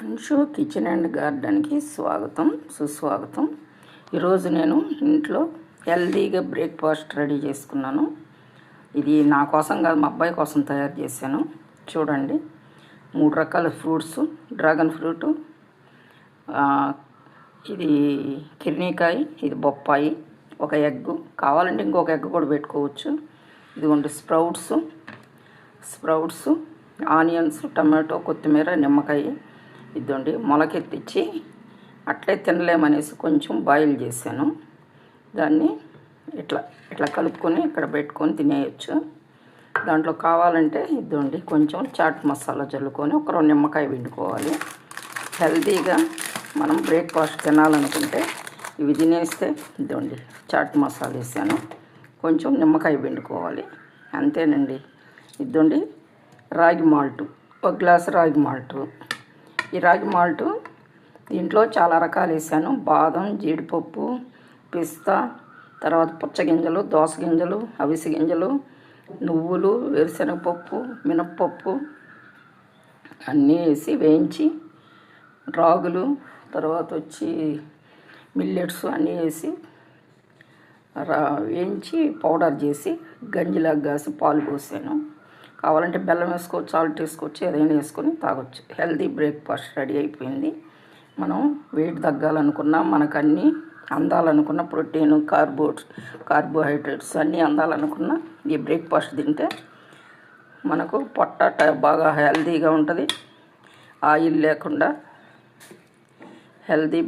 Anshu kitchen and గార్డెన్కి స్వాగతం సుస్వాగతం. ఈరోజు నేను ఇంట్లో హెల్తీగా బ్రేక్ఫాస్ట్ రెడీ చేసుకున్నాను. ఇది నా కోసం కాదు, మా అబ్బాయి కోసం తయారు చేశాను. చూడండి, 3 రకాల ఫ్రూట్స్, డ్రాగన్ ఫ్రూటు, ఇది కిర్నీకాయ, ఇది బొప్పాయి, ఒక ఎగ్, కావాలంటే ఇంకొక ఎగ్ కూడా పెట్టుకోవచ్చు. ఇదిగోండి స్ప్రౌట్స్, ఆనియన్స్, టమాటో, కొత్తిమీర, నిమ్మకాయ. ఇదండి మొలకెత్తిచ్చి అట్లే తినలేమనేసి కొంచెం బాయిల్ చేశాను. దాన్ని ఇట్లా కలుపుకొని ఇక్కడ పెట్టుకొని తినేయచ్చు. దాంట్లో కావాలంటే ఇదండి కొంచెం చాట్ మసాలా చల్లుకొని ఒక 2 నిమ్మకాయ పిండుకోవాలి. హెల్తీగా మనం బ్రేక్ఫాస్ట్ తినాలనుకుంటే ఇవి తినేస్తే ఇదండి చాట్ మసాలా వేసాను, కొంచెం నిమ్మకాయ పిండుకోవాలి, అంతేనండి. ఇదండి రాగి మాల్టు, 1 గ్లాసు రాగి మాల్టు. ఈ రాగి మాల్టు దీంట్లో చాలా రకాలు వేసాను. బాదం, జీడిపప్పు, పిస్తా, తర్వాత పుచ్చగింజలు, దోస గింజలు, అవిసె గింజలు, నువ్వులు, వేరుశనగపప్పు, మినప్పప్పు అన్నీ వేసి వేయించి, రాగులు, తర్వాత వచ్చి మిల్లెట్స్ అన్నీ వేసి వేయించి పౌడర్ చేసి గంజిలాగా కాసి పాలు పోసాను. కావాలంటే బెల్లం వేసుకోవచ్చు, సాల్ట్ వేసుకోవచ్చు, ఏదైనా వేసుకొని తాగొచ్చు. హెల్తీ బ్రేక్ఫాస్ట్ రెడీ అయిపోయింది. మనం వెయిట్ తగ్గాలనుకున్నా, మనకు అన్నీ అందాలనుకున్న, ప్రోటీన్, కార్బోహైడ్రేట్స్ అన్నీ అందాలనుకున్న ఈ బ్రేక్ఫాస్ట్ తింటే మనకు పొట్ట బాగా హెల్తీగా ఉంటుంది. ఆయిల్ లేకుండా హెల్తీ